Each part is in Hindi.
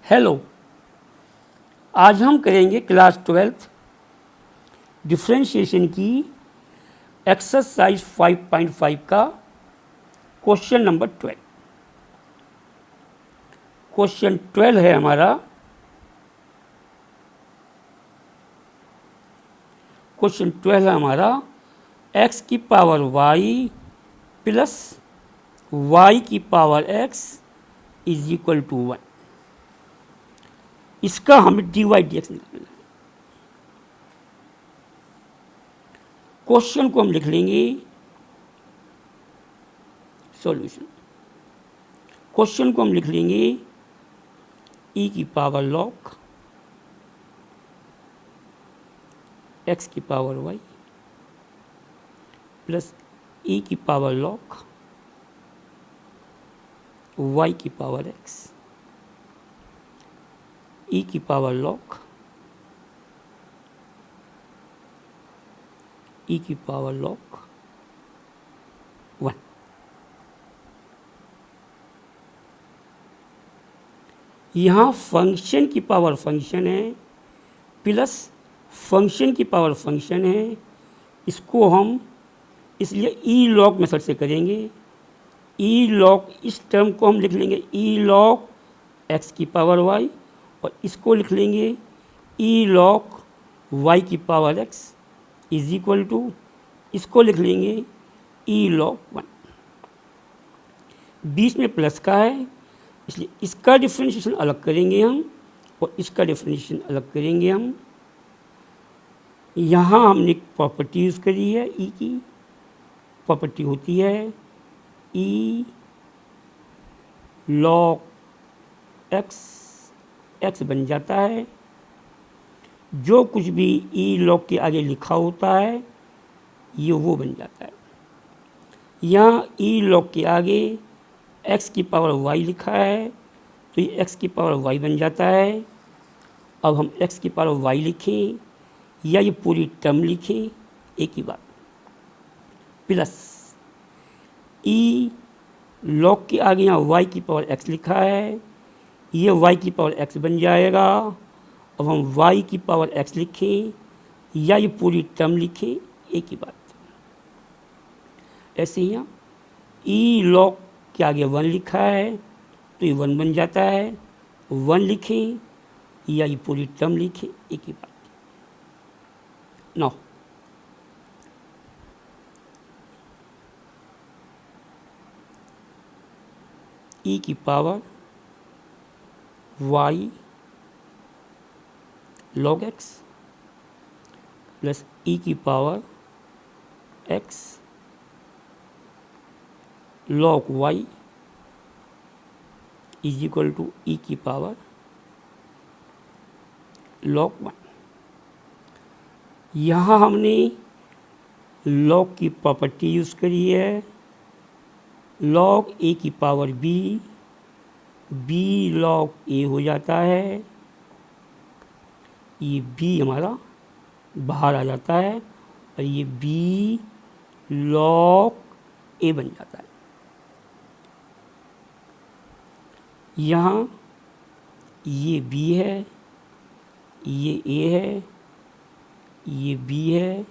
हेलो, आज हम करेंगे क्लास 12th डिफरेंशिएशन की एक्सरसाइज 5.5 का क्वेश्चन नंबर 12। क्वेश्चन 12 है हमारा, x की पावर y प्लस y की power x is equal to 1। इसका हमें dy dx निकालना है। क्वेश्चन को हम लिख लेंगे सॉल्यूशन। क्वेश्चन को हम लिख लेंगे e की पावर log x की पावर y प्लस e की पावर log y की पावर x, e की पावर log e की पावर log 1। यहाँ फंक्शन की पावर फंक्शन है प्लस फंक्शन की पावर फंक्शन है। इसको हम इसलिए ई लॉग मेथड से करेंगे। ई लॉग, इस टर्म को हम लिख लेंगे ई लॉग एक्स की पावर वाई, और इसको लिख लेंगे ई लॉग वाई की power x is equal to, इसको लिख लेंगे ई लॉग 1। बीच में प्लस का है, इसलिए इसका डिफरेंशिएशन अलग करेंगे हम और इसका डिफरेंशिएशन अलग करेंगे हम। यहाँ हमने एक प्रॉपर्टी यूज़ करी है, ई की प्रॉपर्टी होती है ई लॉग एक्स, एक्स बन जाता है जो कुछ भी ई लॉग के आगे लिखा होता है ये वो बन जाता है। यहाँ ई लॉग के आगे x की पावर y लिखा है तो ये x की पावर y बन जाता है। अब हम x की पावर y लिखें या ये पूरी टर्म लिखें, एक ही बात, प्लस e लॉग के आगे यहाँ y की पावर x लिखा है, ये y की पावर x बन जाएगा। अब हम y की पावर x लिखें या ये पूरी टर्म लिखें, एक ही बात। ऐसे ही यहाँ e लॉग के आगे 1 लिखा है तो ये 1 बन जाता है, 1 लिखें या ये पूरी टर्म लिखें, एक ही बात। नाउ e की power y log x plus e की power x log y is equal to e की पावर log 1। यहाँ हमने log की प्रॉपर्टी यूज़ करी है, log a की पावर b log a हो जाता है। ये b हमारा बाहर आ जाता है और ये b log a बन जाता है। यहाँ ये b है, ये a है, ये b है,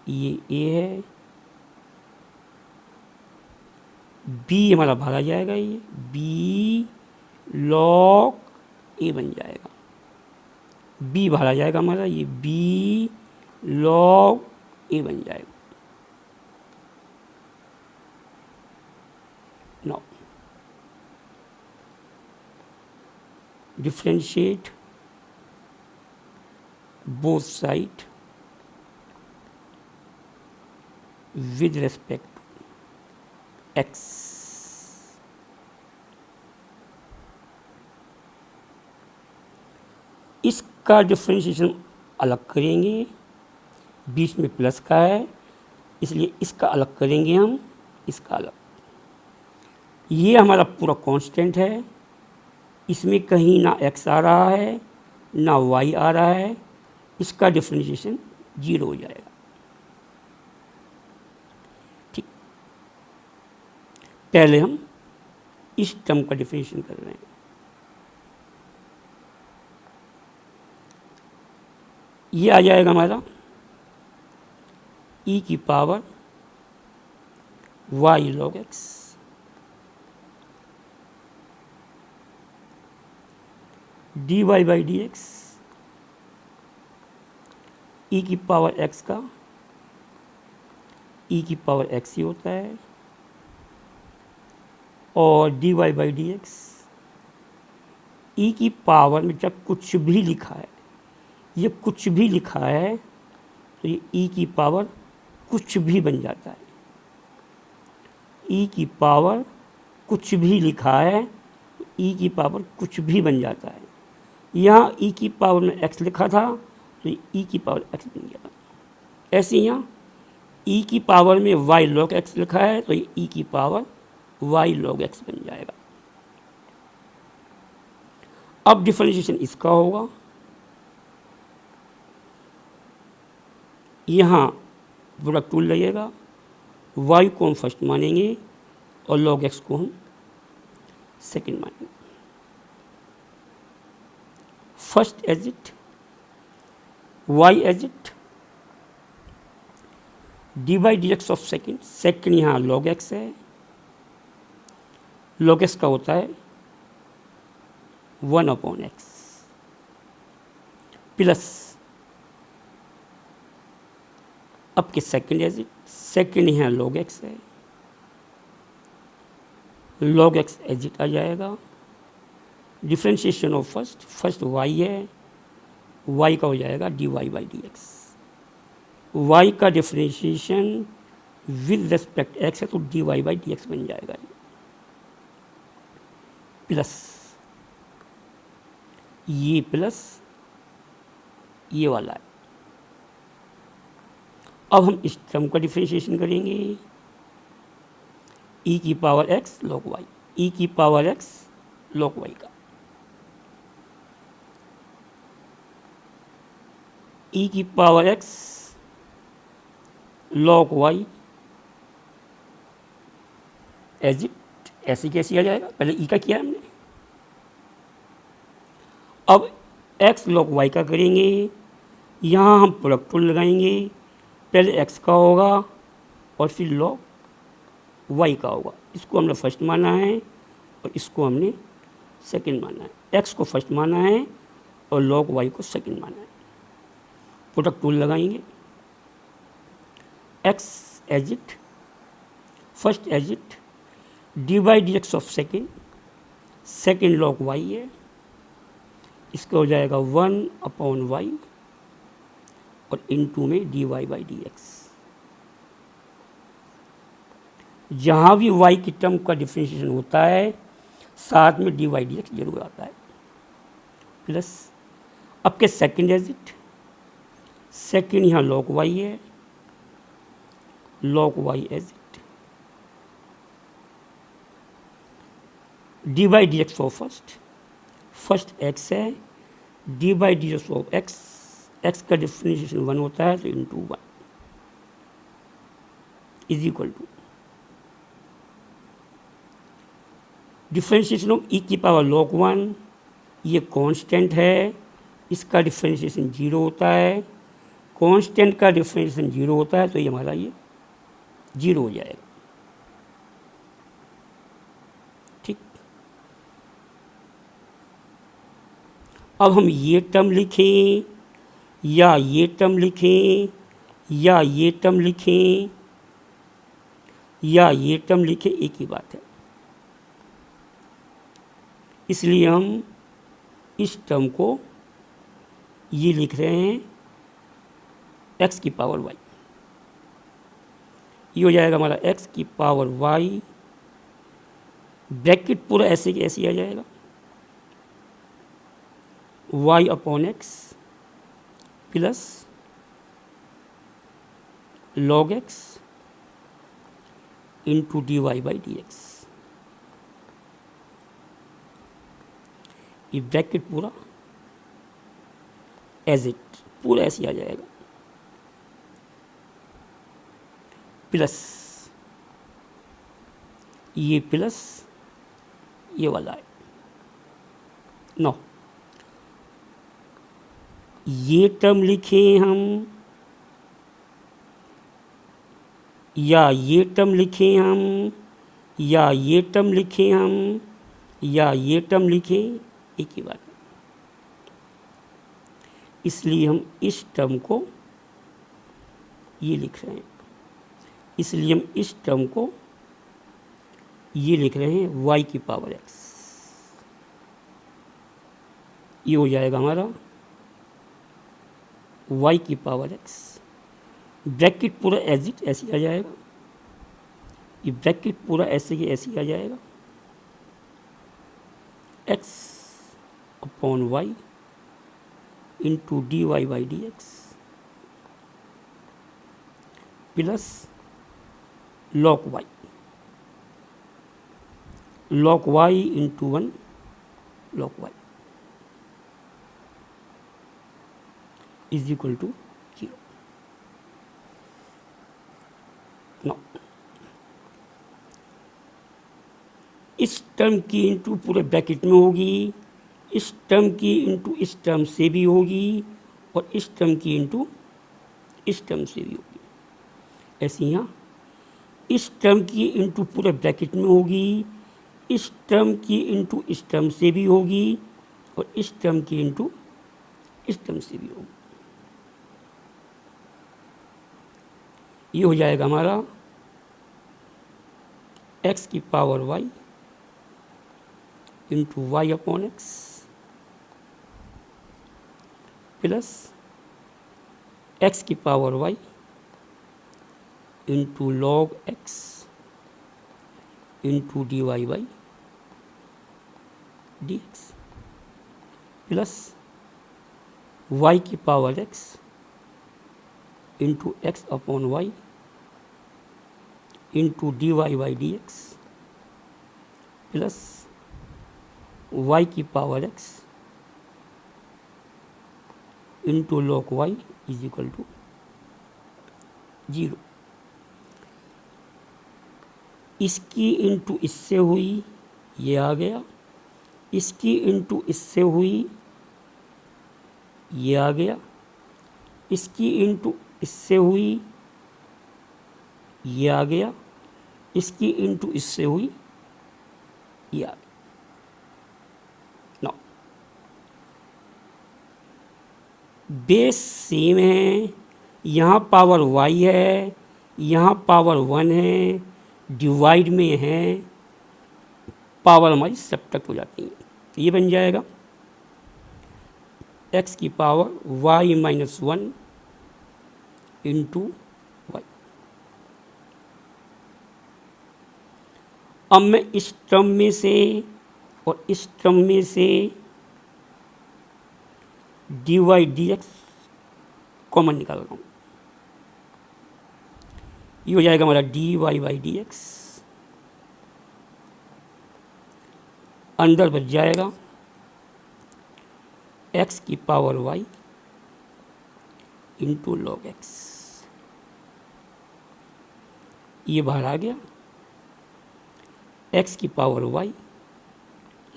ये a है, b हमारा बाहर आ जाएगा, ये b log a बन जाएगा। b बाहर आ जाएगा हमारा, ये b log a बन जाएगा। Now differentiate both side with respect to x। इसका डिफरेंशिएशन अलग करेंगे, बीच में प्लस का है इसलिए इसका अलग करेंगे हम, इसका अलग। ये हमारा पूरा कांस्टेंट है, इसमें कहीं ना x आ रहा है ना y आ रहा है, इसका डिफरेंशिएशन 0 हो जाएगा। ठीक, पहले हम इस टर्म का डिफरेंशिएशन कर रहे हैं। ये आ जाएगा हमारा ई की power y log x, d y by d x, e की पावर एक्स का ई की पावर एक्स ही होता है, और d y by d x e की पावर में जब कुछ भी लिखा है, ये कुछ भी लिखा है तो ये ई की पावर कुछ भी बन जाता है। ई की पावर कुछ भी लिखा है तो ई की पावर कुछ भी बन जाता है। यहाँ ई की पावर में एक्स लिखा था तो ये ई की पावर एक्स बन गया। ऐसे यहाँ ई की पावर में वाई लॉग एक्स लिखा है तो ये ई की पावर वाई लॉग एक्स बन जाएगा। अब डिफरेंशिएशन इसका होगा, यहाँ प्रोडक्ट टूल लगेगा, वाई को हम फर्स्ट मानेंगे और लॉग एक्स को हम सेकंड मानेंगे। First as it, y as it, d by d x of second, second यहाँ लॉग एक्स है, लॉग एक्स का होता है 1/x प्लस, अब के सेकेंड एज इट, सेकेंड यहाँ लॉग एक्स है, लॉग एक्स एज इट आ जाएगा, differentiation of first, first y है, वाई का हो जाएगा d y by d x, y का डिफ्रेंशिएशन विद रेस्पेक्ट एक्स है तो d y by d x बन जाएगा, प्लस ये प्लस ये वाला है। अब हम इस टर्म का डिफ्रेंशिएशन करेंगे, ई की power x log y, e की पावर एक्स लॉग वाई का, ई की power x log y as it, ऐसे कैसे आ जाएगा, पहले ई का किया हमने, अब x लॉग y का करेंगे, यहाँ हम प्रोडक्ट टूल लगाएंगे, पहले x का होगा और फिर लॉग y का होगा, इसको हमने फर्स्ट माना है और इसको हमने सेकंड माना है, x को फर्स्ट माना है और लॉग y को सेकंड माना है। प्रोडक्ट टूल लगाएंगे, x as it, first as it, d by d x of second, second log y है, इसका हो जाएगा 1/y और इनटू में d y by d x. जहाँ भी y की टर्म का डिफ्रेंशिएशन होता है साथ में डी वाई डी एक्स जरूर आता है, प्लस अब के सेकेंड एज इट, सेकेंड यहाँ लॉग y है, log y as it, d by d x of first, first x है, d by d x of x, x का डिफ्रेंशिएशन 1 होता है तो into 1 is equal to differentiation of e की पावर लॉग 1, ये कांस्टेंट है, इसका डिफ्रेंशिएशन 0 होता है, कांस्टेंट का डिफ्रेंशिएशन 0 होता है तो ये हमारा ये 0 हो जाएगा। ठीक, अब हम ये टर्म लिखें या ये टर्म लिखें या ये टर्म लिखें या ये टर्म लिखें, एक ही बात है, इसलिए हम इस टर्म को ये लिख रहे हैं x की पावर y, ये हो जाएगा हमारा x की पावर y, ब्रैकेट पूरा ऐसे के ऐसे आ जाएगा, y/x plus log x into d y by d x, ये ब्रैकेट पूरा एज इट पूरा ऐसे आ जाएगा, प्लस ये प्लस ये वाला है। नो, ये टर्म लिखें हम या ये टर्म लिखें हम या ये टर्म लिखें हम या ये टर्म लिखें, एक ही बात है। इसलिए हम इस टर्म को ये लिख रहे हैं, इसलिए हम इस टर्म को ये लिख रहे हैं y की पावर x। ये हो जाएगा हमारा y की पावर x। ब्रैकेट पूरा एज इट ऐसे आ जाएगा, ये ब्रैकेट पूरा ऐसे ही ऐसे आ जाएगा, x upon y into d y by d x plus log y into 1 log y is equal to 0। No, इस टर्म की इंटू पूरे ब्रैकेट में होगी, इस टर्म की इंटू इस टर्म से भी होगी और इस टर्म की इंटू इस टर्म से भी होगी। ऐसे यहाँ इस टर्म की इंटू पूरे ब्रैकेट में होगी, इस टर्म की इंटू इस टर्म से भी होगी और इस टर्म की इंटू इस टर्म से भी होगी। ये हो जाएगा हमारा x की power y into y upon x plus x की power y into log x into d y by d x plus y की power x into x upon y into d y by d x plus y की power x into log y is equal to 0। इसकी इंटू इससे हुई, ये आ गया, इसकी इंटू इससे हुई, ये आ गया, इसकी इंटू इससे हुई, ये आ गया, इसकी इंटू इससे हुई, ये आ गया। नो, बेस सेम है, यहाँ पावर y है, यहाँ पावर 1 है, डिवाइड में है, पावर हमारी सब्ट्रैक्ट हो जाती है। तो ये बन जाएगा x की power y minus 1 into y. अब मैं इस टर्म में से और इस टर्म में से d y d x common निकाल रहा हूँ। ये हो जाएगा हमारा d y by d x, अंदर बच जाएगा x की power y into log x. ये बाहर आ गया, x की पावर y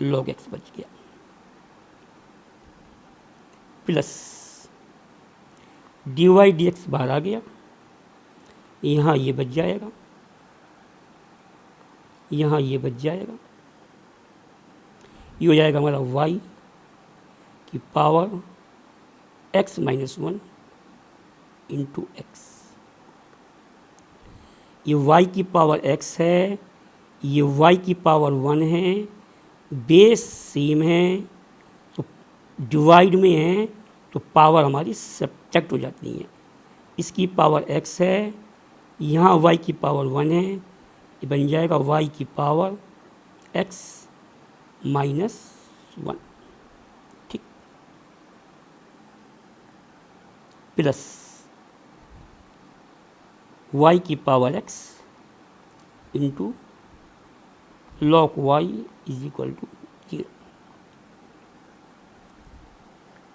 लॉग एक्स बच गया plus d y d x बाहर आ गया, यहाँ ये बच जाएगा, यहाँ ये बच जाएगा। ये हो जाएगा हमारा y की power x minus 1 into x. ये y की पावर x है, ये y की पावर 1 है, बेस सेम है तो डिवाइड में है तो पावर हमारी सब्ट्रैक्ट हो जाती है। इसकी पावर x है, यहाँ y की पावर 1 है, ये बन जाएगा y की पावर x माइनस 1, ठीक, प्लस y की power x into log y is equal to 0,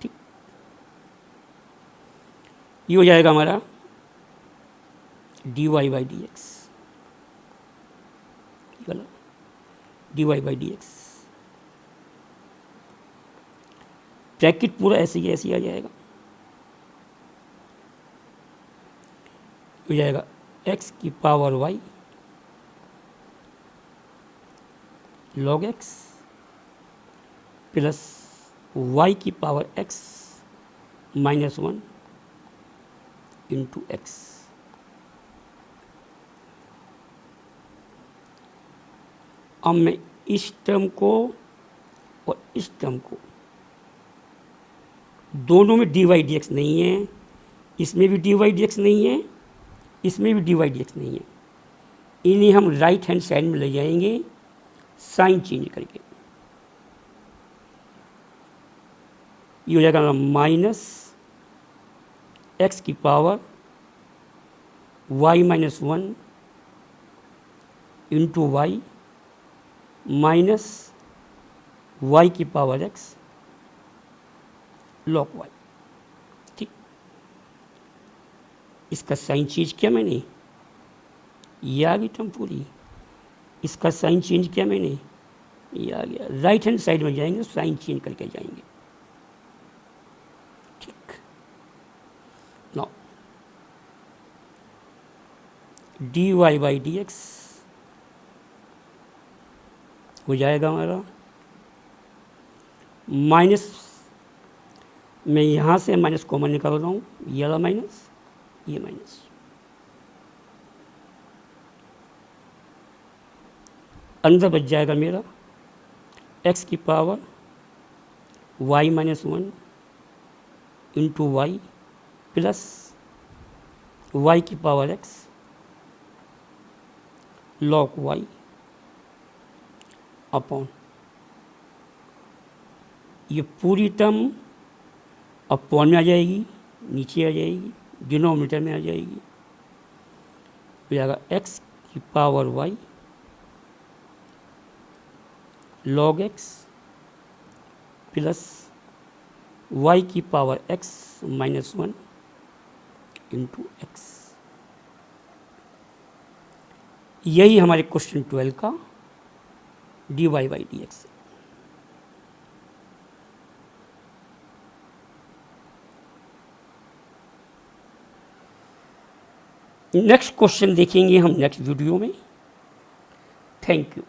ठीक। ये हो जाएगा हमारा d y by d x, d y by d x. Bracket पूरा ऐसे ही ऐसे आ जाएगा, हो जाएगा x की power y log x plus y की power x minus 1 into x. अब मैं इस टर्म को और इस टर्म को, दोनों में dy dx नहीं है, इसमें भी dy dx नहीं है, इसमें भी dy dx नहीं है, इन्हें हम राइट हैंड साइड में ले जाएंगे साइन चेंज करके। ये हो जाएगा माइनस एक्स की power y minus 1 into y minus y की पावर x लॉग y। ठीक, इसका साइन चेंज किया मैंने, ये आ गई टर्म पूरी। इसका साइन चेंज किया मैंने, ये आ गया। राइट हैंड साइड में जाएंगे, साइन चेंज करके जाएंगे। ठीक, now dy by d x हो जाएगा हमारा माइनस, मैं यहाँ से माइनस कॉमन निकाल रहा हूँ, ये वाला माइनस, ये माइनस, अंदर बच जाएगा मेरा x की power y minus 1 into y plus y की power x log y upon, ये पूरी टर्म अपॉन में आ जाएगी, नीचे आ जाएगी, डिनोमिनेटर में आ जाएगी। हो जाएगा x की power y log x plus y की power x minus 1 into x. यही हमारे क्वेश्चन 12 का dy by d x. Next question देखेंगे हम नेक्स्ट वीडियो में। Thank you.